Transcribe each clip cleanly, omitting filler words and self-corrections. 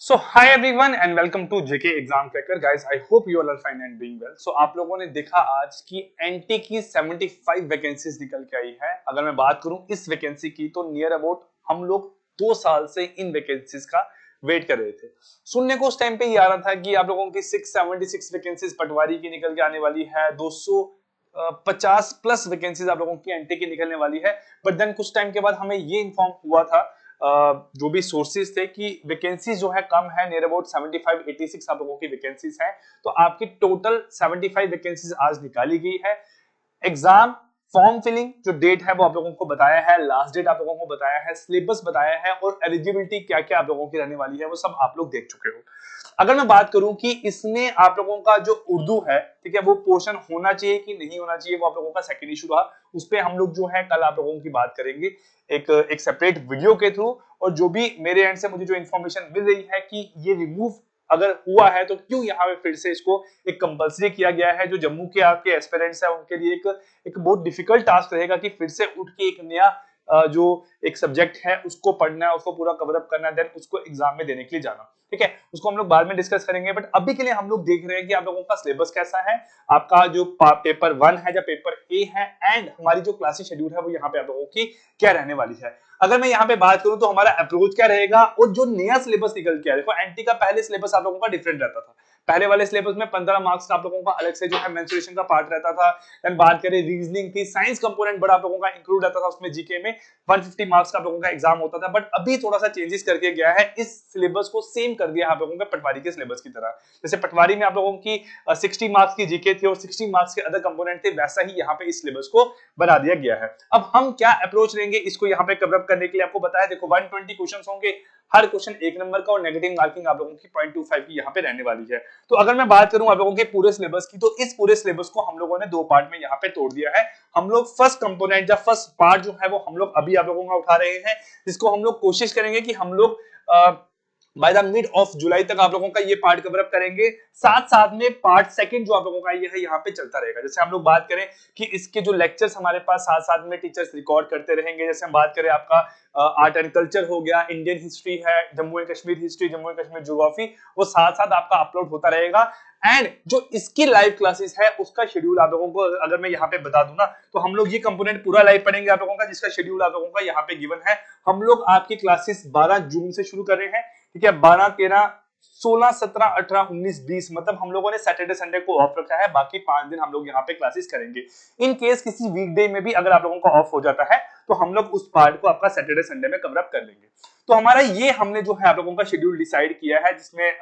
So hi everyone and welcome to JK Exam Cracker guys. I hope you all are fine and doing well. So आप लोगों ने देखा आज की n t की 75 वैकेंसीज निकल के आई है। अगर मैं बात करूं इस वैकेंसी की तो नियर अबाउट हम लोग 2 साल से इन वैकेंसीज का वेट कर रहे थे। सुनने को उस टाइम पे ये आ रहा था कि आप लोगों की 676 वैकेंसीज पटवारी की निकल के आने वाली है, 250 प्लस वैकेंसीज आप लोगों की एनटी की निकलने वाली है। बट देन कुछ टाइम के बाद हमें ये इन्फॉर्म हुआ था जो भी सोर्सेज थे कि वैकेंसीज जो है कम है, नियर अबाउट 75 86 आप लोगों की वैकेंसीज हैं। तो आपकी टोटल 75 वैकेंसीज आज निकाली गई है। एग्जाम फॉर्म फिलिंग जो डेट है वो आप लोगों को बताया है, लास्ट डेट आप लोगों को बताया है, सिलेबस बताया है और एलिजिबिलिटी क्या क्या आप लोगों की रहने वाली है वो सब आप लोग देख चुके हो। अगर मैं बात करूं कि इसमें आप लोगों का जो उर्दू है, ठीक है, वो पोर्शन होना चाहिए कि नहीं होना चाहिए, वो आप लोगों का सेकंड इशू रहा। उस पे हम लोग जो है कल आप लोगों की बात करेंगे एक सेपरेट वीडियो के थ्रू। और जो भी मेरे एंड से मुझे जो इन्फॉर्मेशन मिल रही है कि ये रिमूव अगर हुआ है तो क्यों यहाँ पे फिर से इसको एक कंपलसरी किया गया है। जो जम्मू के आपके एस्पिरेंट्स है उनके लिए एक बहुत डिफिकल्ट टास्क रहेगा कि फिर से उठ के एक नया जो एक सब्जेक्ट है उसको पढ़ना है, उसको पूरा कवर अप करना है, देन उसको एग्जाम में देने के लिए जाना। ठीक है, उसको हम लोग बाद में डिस्कस करेंगे। बट अभी के लिए हम लोग देख रहे हैं कि आप लोगों का सिलेबस कैसा है, आपका जो पेपर 1 है या पेपर ए है, एंड हमारी जो क्लासेस शेड्यूल है वो यहाँ पे आप लोगों की क्या रहने वाली है। अगर मैं यहाँ पे बात करूं तो हमारा अप्रोच क्या रहेगा और जो नया सिलेबस निकल के आया, देखो एनटी का पहले सिलेबस आप लोगों का डिफरेंट रहता था। पहले वाले सिलेबस में 15 मार्क्स का आप लोगों का अलग से जो है मेंसुरेशन का पार्ट रहता था। देन बात करें रीजनिंग की, साइंस कंपोनेंट बड़ा आप लोगों का इंक्लूड रहता था उसमें, जीके में 150 मार्क्स का आप लोगों का एग्जाम होता था। बट अभी थोड़ा सा चेंजेस करके गया है, इस सिलेबस को सेम कर दिया आप लोगों का पटवारी के सिलेबस की तरह। जैसे पटवारी में आप लोगों की 60 मार्क्स की जीके थी और 60 मार्क्स के अदर कंपोनेंट थे, वैसा ही यहाँ पे इस सिलेबस को बना दिया गया है। अब हम क्या अप्रोच लेंगे इसको यहाँ पे कवर अप करने के लिए, आपको बताया देखो 120 क्वेश्चंस होंगे, हर क्वेश्चन 1 नंबर का और नेगेटिव मार्किंग आप लोगों की 0.25 की यहाँ पे रहने वाली है। तो अगर मैं बात करूं आप लोगों के पूरे सिलेबस की, तो इस पूरे सिलेबस को हम लोगों ने 2 पार्ट में यहाँ पे तोड़ दिया है। हम लोग फर्स्ट कंपोनेंट या फर्स्ट पार्ट जो है वो हम लोग अभी आप लोगों का उठा रहे हैं, जिसको हम लोग कोशिश करेंगे कि हम लोग by the mid of July तक आप लोगों का ये पार्ट कवर अप करेंगे। साथ साथ में पार्ट सेकंड जो आप लोगों का ये है यहाँ पे चलता रहेगा। जैसे हम लोग बात करें कि इसके जो लेक्चर्स हमारे पास साथ साथ में टीचर्स रिकॉर्ड करते रहेंगे। जैसे हम बात करें आपका आर्ट एंड कल्चर हो गया, इंडियन हिस्ट्री है, Jammu and Kashmir history, Jammu and Kashmir geography, वो साथ साथ आपका अपलोड होता रहेगा। एंड जो इसकी लाइव क्लासेस है उसका शेड्यूल आप लोगों को अगर मैं यहाँ पे बता दूं ना, तो हम लोग ये कंपोनेंट पूरा लाइव पढ़ेंगे आप लोगों का, जिसका शेड्यूल आप लोगों का यहाँ पे गिवन है। हम लोग आपकी क्लासेस 12 जून से शुरू कर रहे हैं, ठीक है, 12 13 16 17 18 19 20, मतलब हम लोगों ने सैटरडे संडे को ऑफ रखा है, बाकी 5 दिन हम लोग यहाँ पे क्लासेस करेंगे। इन केस किसी वीकडे में भी अगर आप लोगों का ऑफ हो जाता है तो हम लोग उस पार्ट को आपका सैटरडे संडे में कवर अप कर लेंगे। तो हमारा ये हमने जो है आप लोगों का शेड्यूल डिसाइड किया है, जिसमें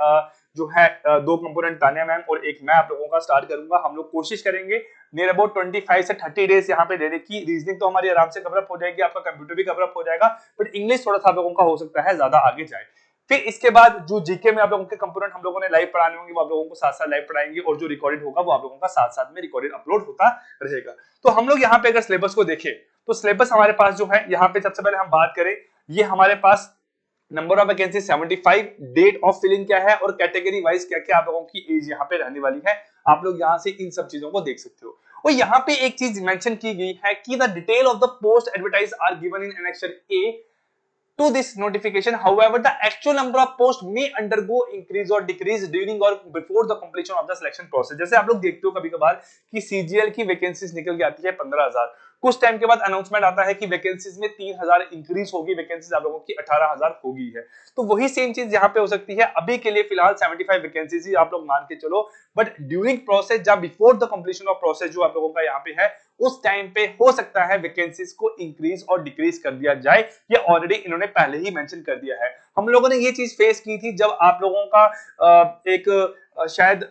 जो है 2 कंपोनेंट तानिया मैम और एक मैं आप लोगों का स्टार्ट करूंगा। हम लोग कोशिश करेंगे नियर अबाउट 25 से 30 डेज यहाँ पे देने की। रीजनिंग तो हमारी आराम से कवर अप हो जाएगी, आपका कंप्यूटर भी कवर अप हो जाएगा, बट इंग्लिश थोड़ा सा आप लोगों का हो सकता है ज्यादा आगे जाए। फिर इसके बाद जो जीके में आप लोगों के कंपोनेंट हम लोगों ने लाइव पढ़ाने होंगे वो आप लोगों को साथ साथ लाइव पढ़ाएंगे, और जो रिकॉर्डेड होगा वो आप लोगों का साथ साथ में रिकॉर्डेड अपलोड होता रहेगा। तो हम लोग यहाँ पे अगर सिलेबस को देखें तो सिलेबस हमारे पास जो है यहाँ पे सबसे पहले हम बात करें, ये हमारे पास number of vacancy 75, date of filling क्या है और कैटेगरी वाइज क्या क्या आप लोगों की एज यहाँ पे रहने वाली है। आप लोग यहाँ से इन सब चीजों को देख सकते हो। और यहाँ पे एक चीज मेंशन की गई है कि the detail of the post advertise are given in annexure A to this notification. However, the actual number of posts may undergo increase or decrease during or before the completion of the selection process. जैसे आप लोग देखते हो कभी कभार कि CGL की vacancies निकल के आती है 15,000, कुछ टाइम के बाद अनाउंसमेंट आता है कि वैकेंसीज में 3,000 इंक्रीज होगी, वैकेंसीज आप लोगों की 18,000 होगी है। तो वही सेम चीज यहाँ पे हो सकती है। अभी के लिए फिलहाल 75 वैकेंसीज ही आप लोग मान के चलो, बट ड्यूरिंग प्रोसेस जब before the completion of process जो आप लोगों का यहाँ पे है, उस टाइम पे हो सकता है वैकेंसीज को इंक्रीज और डिक्रीज कर दिया जाए। ये ऑलरेडी इन्होंने पहले ही मेंशन कर दिया है। हम लोगों ने ये चीज फेस की थी जब आप लोगों का एक शायद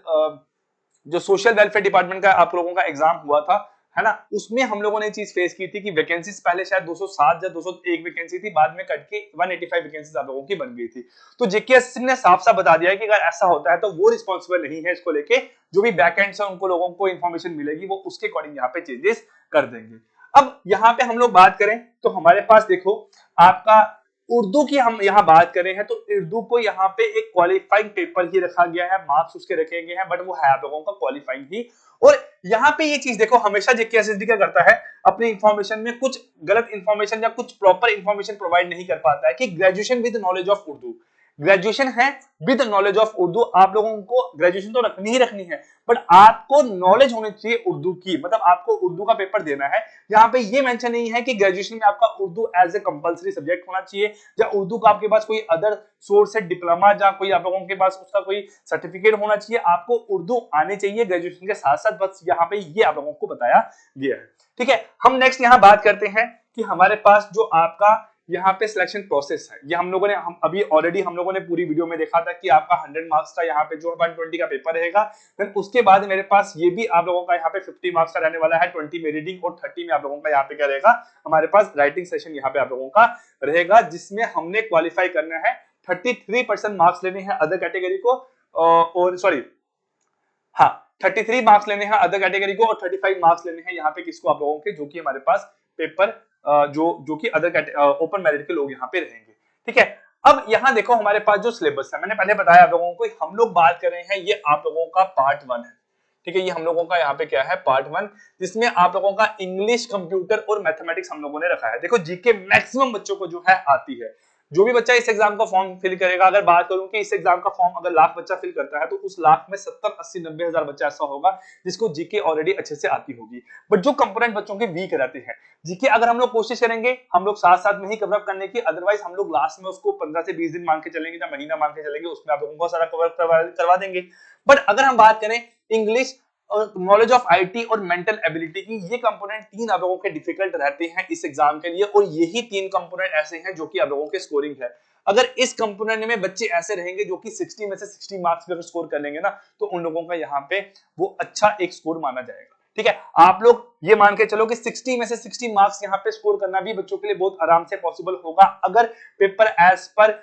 जो सोशल वेलफेयर डिपार्टमेंट का आप लोगों का एग्जाम हुआ था, है ना, उसमें हम लोगों ने चीज फेस की थी कि वैकेंसीज पहले शायद 207 या 201 वैकेंसी थी, बाद में कट के 185 वैकेंसीज आप लोगों की बन गई थी। तो जेकेएसएससी ने साफ साफ बता दिया है कि अगर ऐसा होता है तो वो रिस्पॉन्सिबल नहीं है इसको लेके, जो भी बैकएंड से उनको लोगों को इंफॉर्मेशन मिलेगी वो उसके अकॉर्डिंग यहाँ पे चेंजेस कर देंगे। अब यहाँ पे हम लोग बात करें तो हमारे पास देखो आपका उर्दू की हम यहाँ बात करें हैं तो उर्दू को यहाँ पे एक क्वालिफाइंग पेपर ही रखा गया है, मार्क्स उसके रखे गए हैं, बट वो है आप लोगों का क्वालिफाइंग ही। और यहाँ पे ये चीज देखो, हमेशा जेकेएसएससी क्या करता है, अपनी इंफॉर्मेशन में कुछ गलत इंफॉर्मेशन या कुछ प्रॉपर इंफॉर्मेशन प्रोवाइड नहीं कर पाता है कि graduation with knowledge of Urdu, graduation है विद नॉलेज ऑफ उर्दू। आप लोगों को ग्रेजुएशन तो रखनी ही रखनी है, बट आपको नॉलेज होनी चाहिए उर्दू की, मतलब आपको उर्दू का पेपर देना है। यहाँ पे ये मेंशन नहीं है कि ग्रेजुएशन में आपका Urdu as a compulsory subject होना चाहिए, या उर्दू का आपके पास कोई अदर सोर्स है डिप्लोमा, या कोई आप लोगों के पास उसका कोई सर्टिफिकेट होना चाहिए। आपको उर्दू आने चाहिए ग्रेजुएशन के साथ साथ, बस यहाँ पे ये आप लोगों को बताया गया है। ठीक है, हम नेक्स्ट यहाँ बात करते हैं कि हमारे पास जो आपका यहाँ पे सिलेक्शन प्रोसेस है, ये हम लोगों ने अभी ऑलरेडी हम लोगों ने पूरी वीडियो में देखा था कि आपका 100 मार्क्स का यहाँ पे जो 120 का पेपर रहेगा। फिर उसके बाद मेरे पास ये भी आप लोगों का यहाँ पे 50 मार्क्स का रहने वाला है, 20 में रीडिंग और 30 में आप लोगों का यहाँ पे क्या रहेगा, हमारे पास राइटिंग सेशन यहाँ पे आप लोगों का रहेगा, जिसमें हमने क्वालिफाई करना है 33% मार्क्स लेने हैं अदर कैटेगरी को, और सॉरी हाँ 33 मार्क्स लेने हैं अदर कैटेगरी को, और 35 मार्क्स लेने हैं यहाँ पे किसको, आप लोगों के जो कि हमारे पास पेपर जो कि अदर ओपन मेरिट के लोग यहाँ पे रहेंगे। ठीक है, अब यहाँ देखो हमारे पास जो सिलेबस है, मैंने पहले बताया आप लोगों को, हम लोग बात कर रहे हैं ये आप लोगों का पार्ट 1 है। ठीक है, ये हम लोगों का यहाँ पे क्या है, पार्ट 1, जिसमें आप लोगों का इंग्लिश, कंप्यूटर और मैथमेटिक्स हम लोगों ने रखा है। देखो जीके मैक्सिमम बच्चों को जो है आती है। जो भी बच्चा इस एग्जाम का फॉर्म फिल करेगा, अगर बात करूं कि इस एग्जाम का फॉर्म अगर लाख बच्चा फिल करता है तो उस लाख में 70, 80, 90 हजार बच्चा ऐसा होगा जिसको जीके ऑलरेडी अच्छे से आती होगी। बट जो कंपोनेंट बच्चों के वीक रहते हैं, जीके अगर हम लोग कोशिश करेंगे हम लोग साथ साथ में ही कवर अप करने की, अदरवाइज हम लोग लास्ट में उसको 15 से 20 दिन मांग के चलेंगे या महीना मांग के चलेंगे, उसमें आप लोगों को सारा कवर करवा देंगे। बट अगर हम बात करें इंग्लिश और नॉलेज ऑफ आईटी और मेंटल एबिलिटी की, ये कंपोनेंट 3 आप लोगों के डिफिकल्ट रहते हैं इस एग्जाम के लिए, और यही 3 कंपोनेंट ऐसे हैं जो कि आप लोगों के स्कोरिंग है। अगर इस कंपोनेंट में बच्चे ऐसे रहेंगे जो कि 60 में से 60 मार्क्स पे स्कोर कर लेंगे ना, तो उन लोगों का यहाँ पे वो अच्छा एक स्कोर माना जाएगा। ठीक है, आप लोग ये मान के चलो कि 60 में से 60 मार्क्स यहाँ पे स्कोर करना भी बच्चों के लिए बहुत आराम से पॉसिबल होगा, अगर पेपर एज पर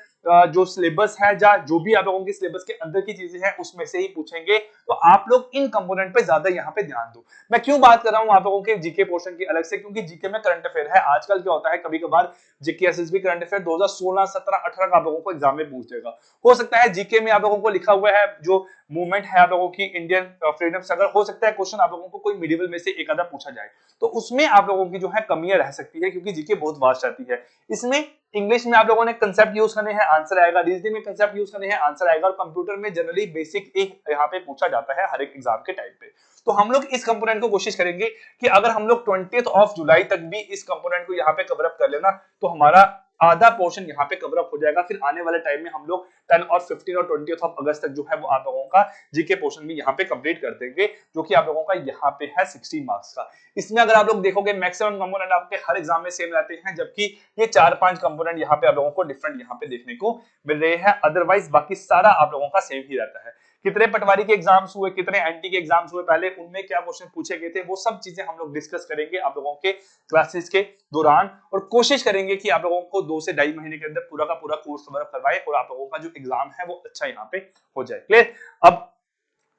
जो सिलेबस है या जो भी आप लोगों की सिलेबस के अंदर की चीजें हैं उसमें से ही पूछेंगे, तो आप लोग इन कंपोनेंट पे ज्यादा यहाँ पे ध्यान दो। मैं क्यों बात कर रहा हूँ आप लोगों के जीके पोर्शन की अलग से, क्योंकि जीके में करंट अफेयर है। आजकल क्या होता है, कभी कभार जीके एसएसबी करंट अफेयर 2016, 17, 18 का आप लोगों को एग्जाम में पूछ देगा। हो सकता है जीके में आप लोगों को लिखा हुआ है जो मूवमेंट है आप लोगों की इंडियन फ्रीडम स्ट्रगल, हो सकता है क्वेश्चन आप लोगों को कोई मिडिवल में से एक आधा पूछा जाए, तो उसमें आप लोगों की जो है कमियां रह सकती है, क्योंकि जीके बहुत वास्ट आती है। इसमें इंग्लिश में आप लोगों ने कंसेप्ट यूज करने हैं, आंसर आएगा, रीजनिंग में कंसेप्ट यूज करने हैं, आंसर आएगा, और कंप्यूटर में जनरली बेसिक एक यहाँ पे पूछा जाता है हर एक एग्जाम के टाइम पे। तो हम लोग इस कंपोनेंट को कोशिश करेंगे कि अगर हम लोग 20 जुलाई तक भी इस कंपोनेंट को यहाँ पे कवर अप कर लेना, तो हमारा आधा पोर्शन यहाँ पे कवर अप हो जाएगा। फिर आने वाले टाइम में हम लोग 10 और 15 और 20 अगस्त तक जो है वो आप लोगों का जीके पोर्शन भी यहाँ पे कंप्लीट कर देंगे, जो कि आप लोगों का यहाँ पे है 60 मार्क्स का। इसमें अगर आप लोग देखोगे मैक्सिमम कंपोनेंट आपके हर एग्जाम में सेम रहते हैं, जबकि ये 4-5 कंपोनेंट यहाँ पे आप लोगों को डिफरेंट यहाँ पे देखने को मिल रहे हैं, अदरवाइज बाकी सारा आप लोगों का सेम ही रहता है। कितने पटवारी के एग्जाम्स हुए, कितने एंटी के एग्जाम्स हुए पहले, उनमें क्या क्वेश्चन पूछे गए थे, वो सब चीजें हम लोग डिस्कस करेंगे आप लोगों के क्लासेस के दौरान, और कोशिश करेंगे कि आप लोगों को 2 से 2.5 महीने के अंदर पूरा का पूरा कोर्स कवर करवाए और आप लोगों का जो एग्जाम है वो अच्छा यहाँ पे हो जाए। क्लियर? अब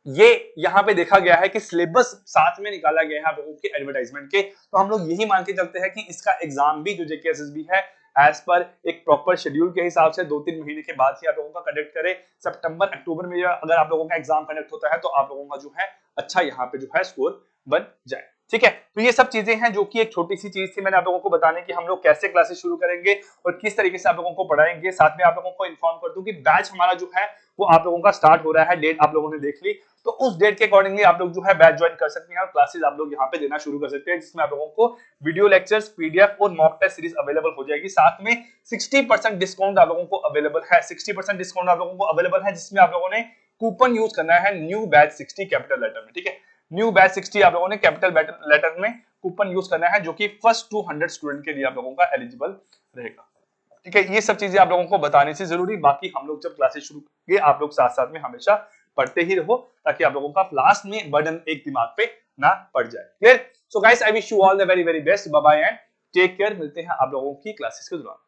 ये यहाँ पे देखा गया है कि सिलेबस साथ में निकाला गया है आप लोगों के एडवर्टाइजमेंट के, तो हम लोग यही मान के चलते हैं कि इसका एग्जाम भी जो जेके एसएसबी है एज पर एक प्रॉपर शेड्यूल के हिसाब से 2-3 महीने के बाद ही आप लोगों का कंडक्ट करे। सितंबर अक्टूबर में अगर आप लोगों का एग्जाम कंडक्ट होता है तो आप लोगों का जो है अच्छा यहाँ पे जो है स्कोर बन जाए। ठीक है, तो ये सब चीजें हैं जो कि एक छोटी सी चीज थी मैंने आप लोगों को बताने की हम लोग कैसे क्लासेस शुरू करेंगे और किस तरीके से आप लोगों को पढ़ाएंगे। साथ में आप लोगों को इन्फॉर्म कर दूं कि बैच हमारा जो है वो आप लोगों का स्टार्ट हो रहा है, डेट आप लोगों ने देख ली, तो उस डेट के अकॉर्डिंगली आप लोग जो है बैच ज्वाइन कर सकते हैं और क्लासेस आप लोग यहाँ पे देना शुरू कर सकते हैं, जिसमें आप लोगों को वीडियो लेक्चर्स, पीडीएफ और मॉक टेस्ट सीरीज अवेलेबल हो जाएगी। साथ में 60% डिस्काउंट आप लोगों को अवेलेबल है, 60% डिस्काउंट आप लोगों को अवेलेबल है, जिसमें आप लोगों ने कूपन यूज करना है न्यू बैच 60 कैपिटल लेटर में। ठीक है, न्यू बैच 60 आप लोगों ने कैपिटल लेटर में कूपन यूज करना है, जो कि फर्स्ट 200 स्टूडेंट के लिए आप लोगों का एलिजिबल रहेगा। ठीक है, ये सब चीजें आप लोगों को बताने से जरूरी, बाकी हम लोग जब क्लासेस शुरू करेंगे आप लोग साथ साथ में हमेशा पढ़ते ही रहो, ताकि आप लोगों का लास्ट में बर्डन एक दिमाग पे ना पड़ जाए। Clear? So guys, I wish you all the very very best, bye bye and take care. मिलते हैं आप लोगों की क्लासेस के दौरान।